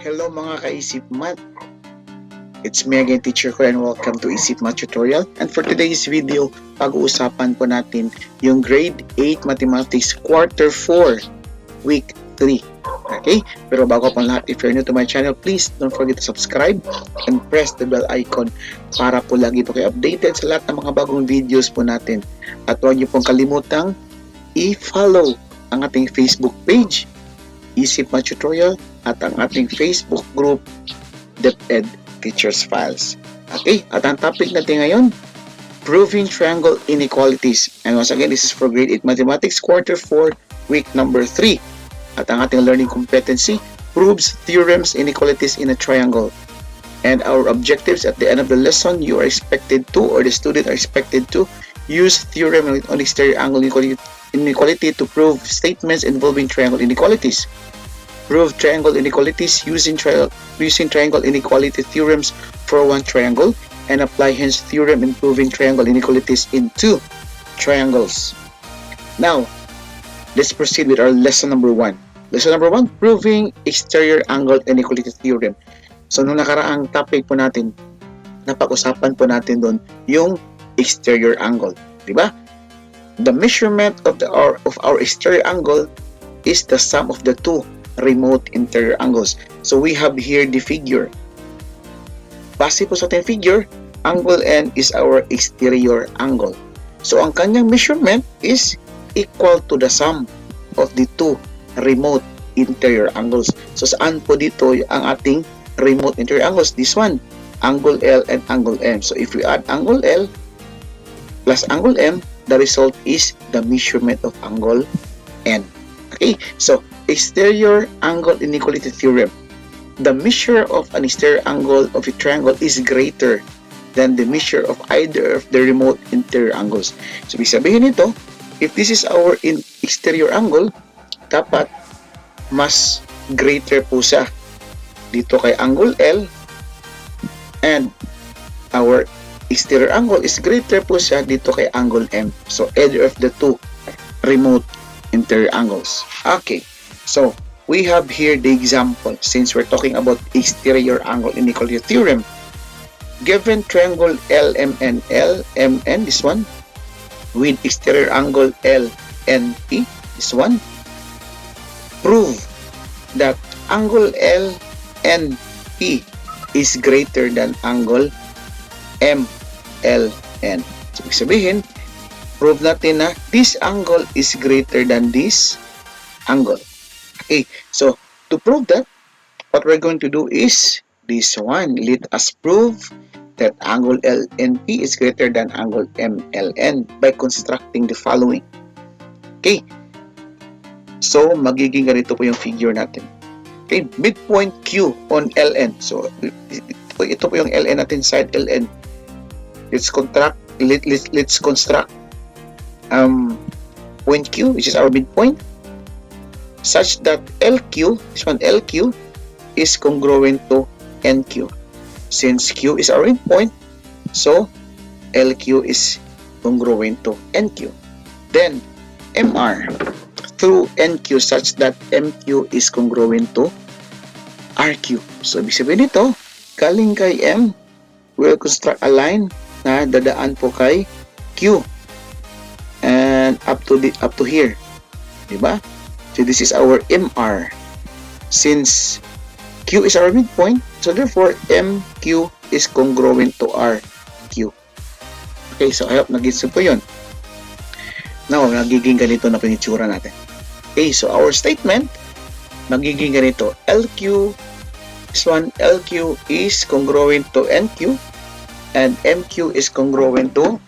Hello mga ka-Isip Math! It's me again, Teacher ko, and welcome to Isip Math Tutorial. And for today's video, pag-uusapan po natin yung Grade 8 Mathematics Quarter 4, Week 3. Okay? Pero bago pang lahat, if you're new to my channel, please don't forget to subscribe and press the bell icon para po lagi po kayo updated sa lahat ng mga bagong videos po natin. At huwag niyo pong kalimutang i-follow ang ating Facebook page, Isip Math Tutorial, at ang ating Facebook group, DepEd Teachers Files. Okay, at ang topic natin ngayon, Proving Triangle Inequalities. And once again, this is for Grade 8 Mathematics Quarter 4, Week number 3. At ang ating learning competency, proves theorems, inequalities in a triangle. And our objectives at the end of the lesson, you are expected to, or the student are expected to, use theorem on exterior angle inequality to prove statements involving triangle inequalities. Prove triangle inequalities using triangle inequality theorems for one triangle, and apply Hinge theorem in proving triangle inequalities in two triangles. Now, let's proceed with our lesson number 1. Lesson number 1, proving exterior angle inequality theorem. So, nung nakaraang topic po natin, napag-usapan po natin doon yung exterior angle, di ba? The measurement of our exterior angle is the sum of the two remote interior angles. So we have here the figure. Base po sa ating figure, angle N is our exterior angle. So ang kanyang measurement is equal to the sum of the two remote interior angles. So saan po dito ang ating remote interior angles? This one, angle L and angle M. So if we add angle L plus angle M, the result is the measurement of angle N. Okay, so exterior angle inequality theorem. The measure of an exterior angle of a triangle is greater than the measure of either of the remote interior angles. So, ibig sabihin nito, if this is our exterior angle, dapat mas greater po siya dito kay angle L, and our exterior angle is greater po siya dito kay angle M. So, either of the two remote interior angles. Okay. So, we have here the example since we're talking about exterior angle inequality theorem. Given triangle LMN, this one, with exterior angle LNP, this one, prove that angle LNP is greater than angle MLN. So, ibig sabihin, prove natin na this angle is greater than this angle. Okay, so to prove that, what we're going to do is this one. Let us prove that angle LNP is greater than angle MLN by constructing the following. Okay, so magiging ganito po yung figure natin. Okay, midpoint Q on LN. So ito po yung LN natin, side LN. Let's construct point Q, which is our midpoint, such that LQ, this one LQ, is congruent to NQ. Since Q is our endpoint, so LQ is congruent to NQ. Then MR through NQ such that MQ is congruent to RQ. So ibig sabihin nito, galing kay M, we'll construct a line na dadaan po kay Q and up to here, diba? So this is our MR. Since Q is our midpoint, so therefore MQ is congruent to RQ. Okay, so I hope nag-gets po yun. Now, nagiging ganito na pinitsura natin. Okay, so our statement, magiging ganito. LQ, this one, LQ is congruent to NQ, and MQ is congruent to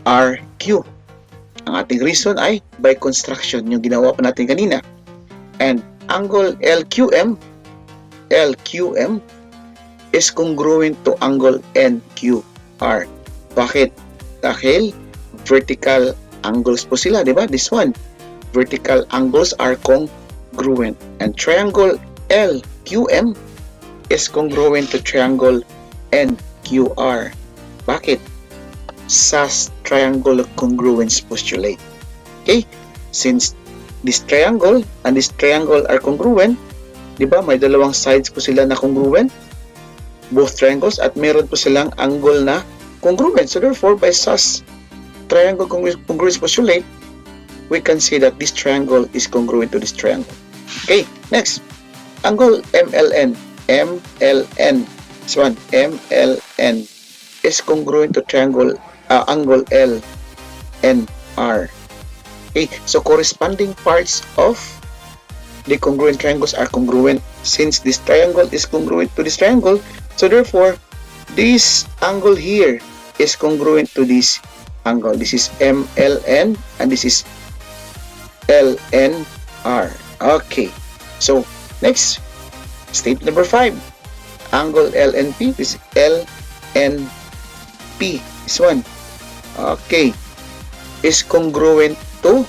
RQ. Ang ating reason ay by construction, yung ginawa pa natin kanina. And angle LQM is congruent to angle NQR. Bakit? Dahil vertical angles po sila, di ba? This one, vertical angles are congruent. And triangle LQM is congruent to triangle NQR. Bakit? SAS triangle congruence postulate. Okay, since this triangle and this triangle are congruent, Di ba? May dalawang sides po sila na congruent, both triangles, at meron po silang angle na congruent. So therefore, by such triangle congruence postulate, we can say that this triangle is congruent to this triangle. Okay, next. Angle MLN. MLN. This one, MLN is congruent to triangle angle LNR. Okay, so corresponding parts of the congruent triangles are congruent. Since this triangle is congruent to this triangle, so therefore, this angle here is congruent to this angle. This is MLN and this is LNR. Okay, so next, statement number 5. Angle LNP, this is LNP, this one, okay, is congruent to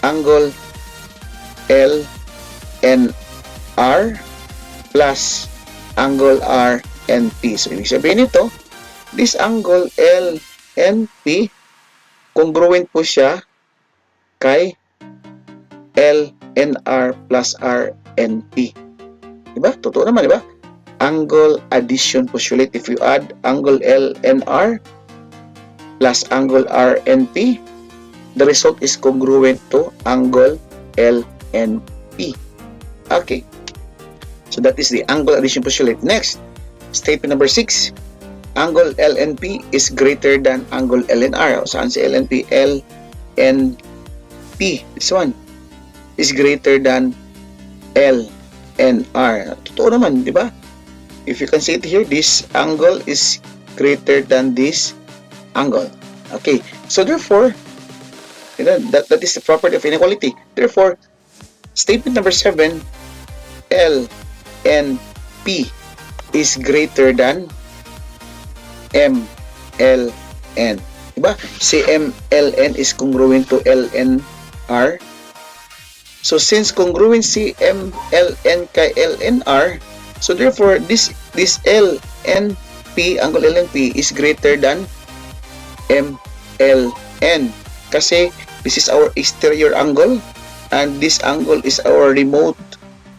angle LNR plus angle RNP. So, ibig sabihin nito, this angle LNP, congruent po siya kay LNR plus RNP. Diba? Totoo naman, diba? Angle addition postulate. If you add angle LNR plus angle RNP, the result is congruent to angle LNP. Okay. So that is the angle addition postulate. Next, statement number 6. Angle LNP is greater than angle LNR. Saan si LNP? LNP. This one is greater than LNR. Totoo naman, di ba? If you can see it here, this angle is greater than this angle. Okay. So therefore, you know, that is the property of inequality. Therefore, statement number 7, LNP is greater than MLN. Diba? Si MLN is congruent to LNR. So since congruency MLN kay LNR, so therefore this LNP, angle LNP is greater than MLN. Kasi this is our exterior angle and this angle is our remote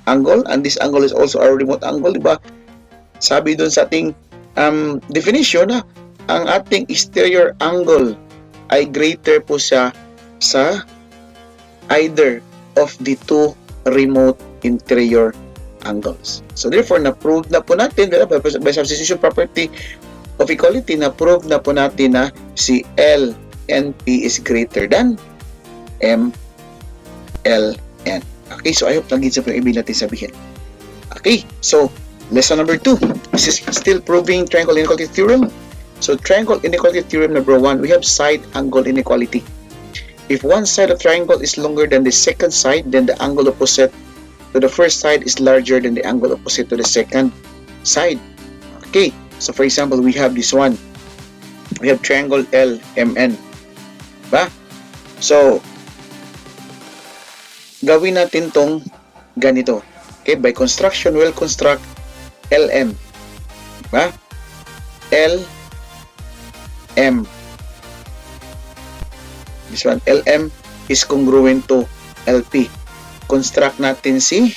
angle and this angle is also our remote angle, diba? Sabi doon sa ating definition na ang ating exterior angle ay greater po siya sa either of the two remote interior angles. So therefore, na-prove na po natin by substitution property of equality, na-prove na po natin na si LNP is greater than MLN. Okay, so I hope nag-gets po yung ibig natin sabihin. Okay, so lesson number 2. This is still proving triangle inequality theorem. So triangle inequality theorem number 1, we have side angle inequality. If one side of triangle is longer than the second side, then the angle opposite to the first side is larger than the angle opposite to the second side. Okay, so for example, we have this one. We have triangle LMN. Diba? So, gawin natin tong ganito. Okay, by construction, we'll construct LM. Diba? LM. This one, LM is congruent to LP. Construct natin si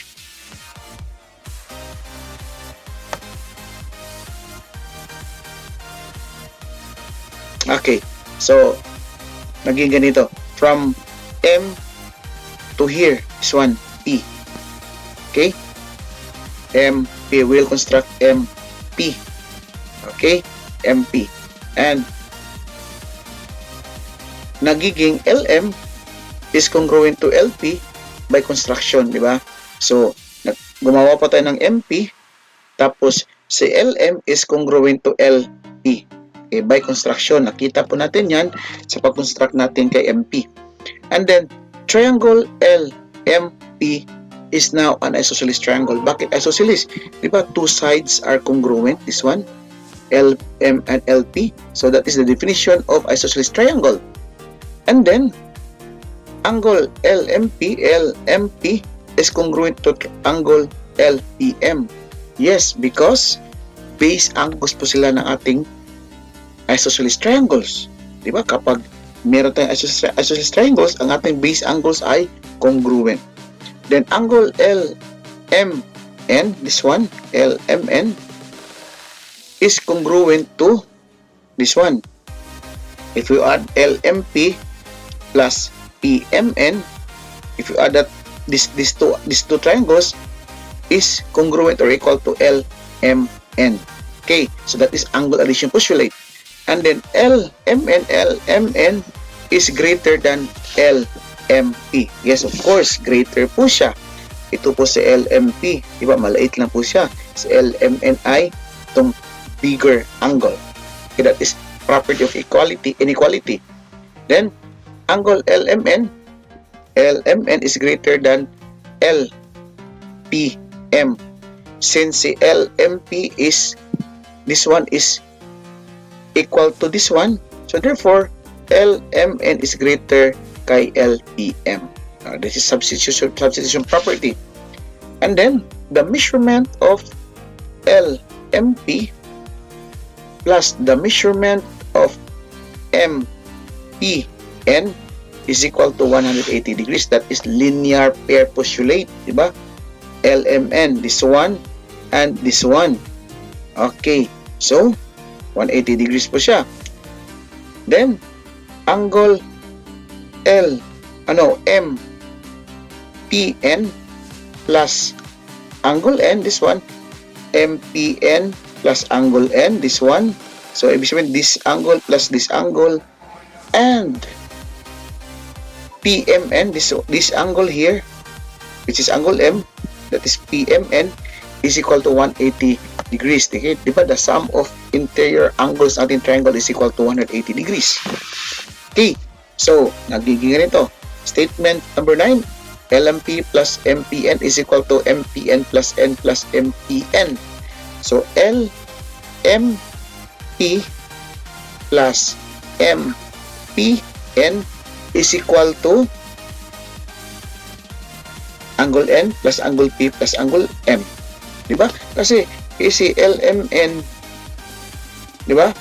okay, so naging ganito. From M to here, this one, P. Okay? MP. We'll construct MP. Okay? MP. And nagiging LM is congruent to LP by construction, di ba? So, gumawa pa tayo ng MP, tapos si LM is congruent to LP. Okay, by construction. Nakita po natin yan sa pag-construct natin kay MP. And then, triangle LMP is now an isosceles triangle. Bakit isosceles? Di ba, two sides are congruent. This one, LM and LP. So, that is the definition of isosceles triangle. And then, angle LMP is congruent to angle LPM. Yes, because base angles po sila ng ating isosceles triangles. Diba? Kapag meron tayong isosceles triangles, ang ating base angles ay congruent. Then, angle LMN, this one, LMN, is congruent to this one. If you add LMP plus PMN, if you add that these two triangles is congruent or equal to LMN. Okay, so that is angle addition postulate. And then LMN is greater than LMP. Yes, of course, greater po siya. Ito po sa LMP, di ba? Malait lang po siya. Sa LMN ay itong bigger angle. Okay, that is property of inequality. Then, angle LMN is greater than LPM. Since si LMP is, this one is equal to this one, so therefore, LMN is greater kay LPM. This is substitution property. And then, the measurement of LMP plus the measurement of MPN is equal to 180 degrees. That is linear pair postulate, diba? LMN, this one, and this one. Okay, so 180 degrees po siya. Then, angle MPN plus angle N, this one, MPN plus angle N, this one. So, ibig sabihin, this angle plus this angle, and PMN, this angle here, which is angle M, that is PMN, is equal to 180 degrees. Okay? Diba? The sum of interior angles natin triangle is equal to 180 degrees. Okay. So, nagiging ganito. Statement number 9, LMP plus MPN is equal to MPN plus N plus MPN. So, LMP plus MPN is equal to angle N plus angle P plus angle M. Diba? Kasi LMN, diba?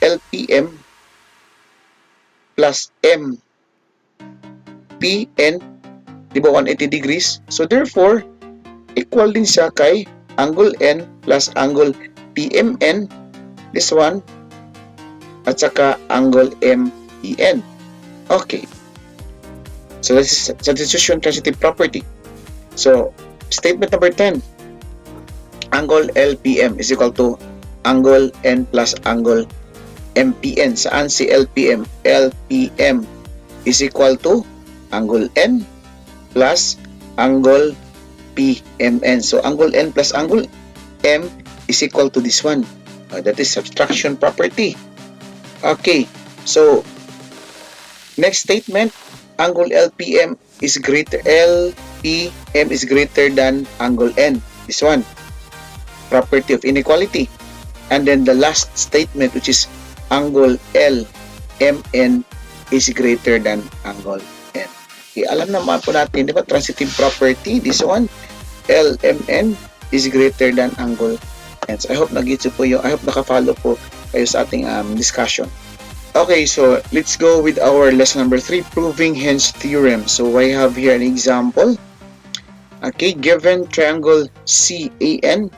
LPM plus MPN, diba 180 degrees? So therefore, equal din siya kay angle N plus angle PMN, this one, at saka angle MPN. Okay. So this is substitution transitive property. So, statement number 10, angle LPM is equal to angle N plus angle MPN. Saan si LPM? LPM is equal to angle N plus angle PMN. So, angle N plus angle M is equal to this one. That is subtraction property. Okay. So, next statement, angle LPM is greater than angle N. This one. Property of inequality. And then the last statement, which is angle LMN is greater than angle N. Okay, alam naman po natin, di ba? Transitive property. This one, LMN is greater than angle N. So I hope nag-gets po yung, I hope naka-follow po kayo sa ating discussion. Okay, so let's go with our lesson number 3, proving Hinge theorem. So I have here an example. Okay, given triangle CAN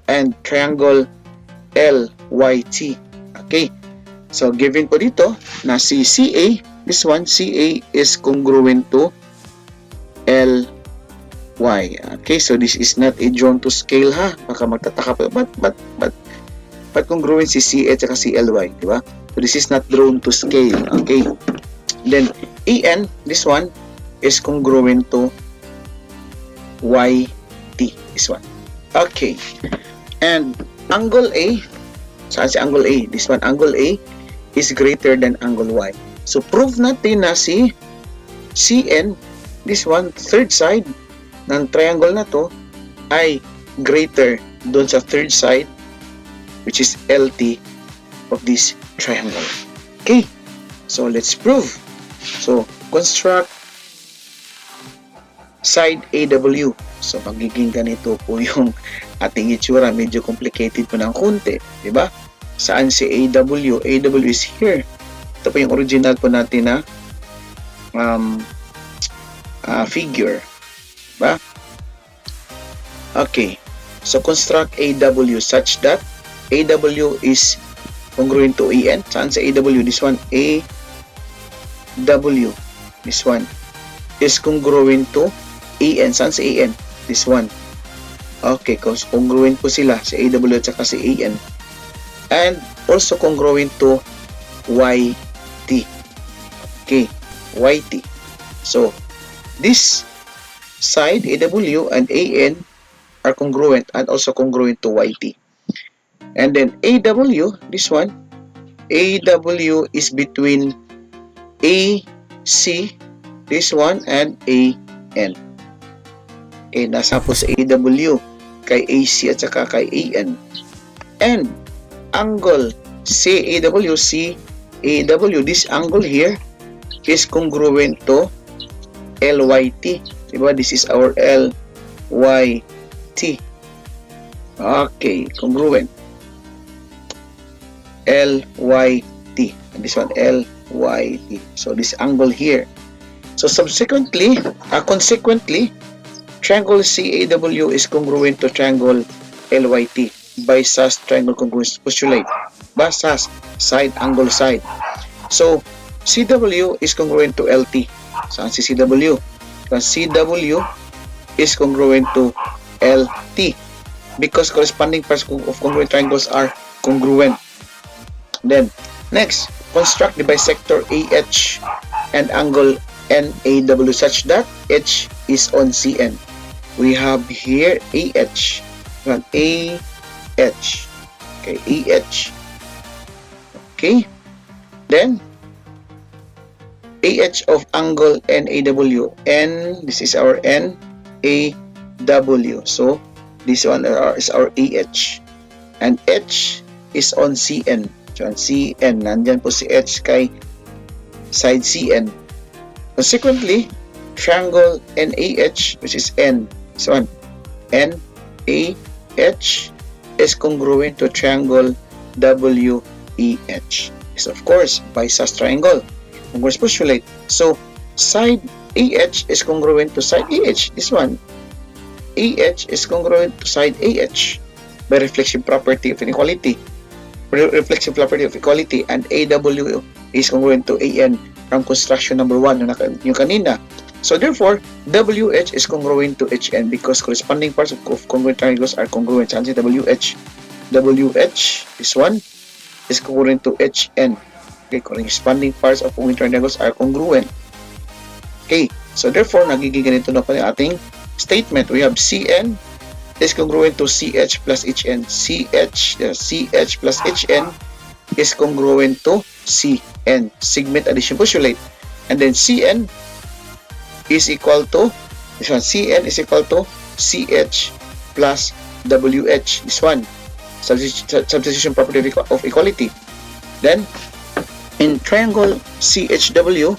and triangle LYT. Okay, so given po dito na si CA, this one, CA is congruent to LY. Okay, so this is not a drawn to scale ha. Baka magtataka po, but congruent si CA at si LY, di ba? So this is not drawn to scale. Okay, then EN, this one, is congruent to YT, this one. Okay, and angle A, saan si angle A? This one, angle A is greater than angle Y. So prove natin na si CN, this one, third side ng triangle na to ay greater doon sa third side, which is LT of this triangle. Okay, so let's prove. So construct side AW. So magiging ganito po yung ating itsura. Medyo complicated po ng konti, di ba? Saan si AW? AW is here. Ito po yung original po natin na figure. Ba? Okay. So, construct AW such that AW is congruent to AN. Saan sa AW? This one. AW. This one is congruent to AN. Saan sa AN? This one. Okay. Congruent po sila sa AW at saka sa AN. And also congruent to YT. Okay. YT. So, this side, AW and AN, are congruent and also congruent to YT. And then AW, this one, AW is between AC, this one, and AN. Okay, nasa po sa AW, kay AC at saka kay AN. And angle CAW, this angle here is congruent to LYT. Diba? This is our LYT. Okay, congruent. LYT. And this one, LYT. So, this angle here. So, consequently, triangle CAW is congruent to triangle LYT by SAS triangle congruence postulate. By SAS, side, angle, side. So, CW is congruent to LT. Saan si CW? Because CW is congruent to LT because corresponding parts of congruent triangles are congruent. Then, next, construct the bisector AH and angle NAW such that H is on CN. We have here AH. AH. Okay, AH. Okay. Then, AH of angle NAW. This is our NAW. So, this one is our AH. And H is on CN. So, on CN. Nandyan po si H kay side CN. Consequently, triangle NAH, which is N. So, NAH is congruent to triangle WEH. Is of course, by SAS triangle. Congruence postulate. So, side AH is congruent to side AH. This one. AH is congruent to side AH by reflexive property of inequality. Reflexive property of equality, and AW is congruent to AN from construction number 1 yung kanina. So, therefore, WH is congruent to HN because corresponding parts of congruent triangles are congruent. Saan si WH? WH, this one, is congruent to HN. Okay, corresponding parts of congruent triangles are congruent. Okay, so therefore, nagiging ganito na pa yung ating statement. We have CN is congruent to CH plus HN. CH plus HN is congruent to CN. Segment addition postulate. And then CN is equal to, this one, CN is equal to CH plus WH. This one, substitution property of equality. Then, in triangle CHW,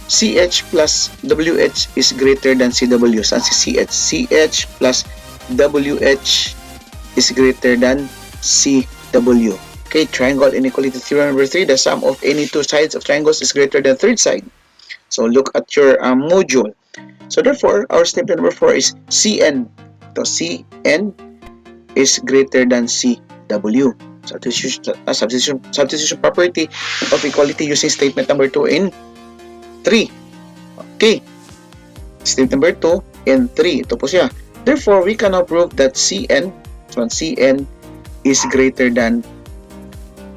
CH plus WH is greater than CW. Saan si CH? CH plus WH is greater than CW. Okay, triangle inequality theorem number 3. The sum of any two sides of triangles is greater than third side. So, look at your module. So, therefore, our statement number 4 is CN. So, CN is greater than CW. Substitution property of equality using statement number 2 in 3. Okay. Statement number 2 in 3. Ito po siya. Therefore, we can now prove that CN, so CN is greater than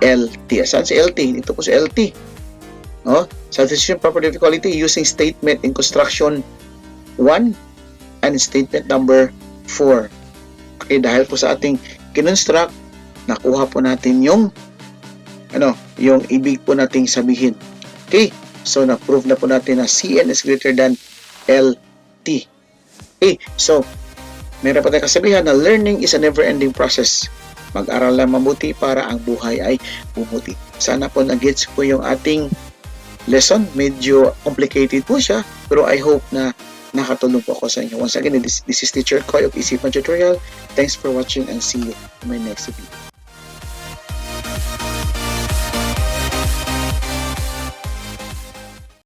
LT. Saan si LT? Ito po si LT. No? Substitution property of equality using statement in construction 1 and statement number 4. Okay, dahil po sa ating kinonstruct, nakuha po natin yung yung ibig po nating sabihin. Okay, so na-prove na po natin na CN is greater than LT. Okay, so meron pa tayong kasabihan na learning is a never-ending process. Mag-aral lang mabuti para ang buhay ay bumuti. Sana po nag-gets po yung ating lesson. Medyo complicated po siya, pero I hope na nakatulong po ako sa inyo. Once again, this is Teacher Koy of Isipan Tutorial. Thanks for watching and see you in my next video.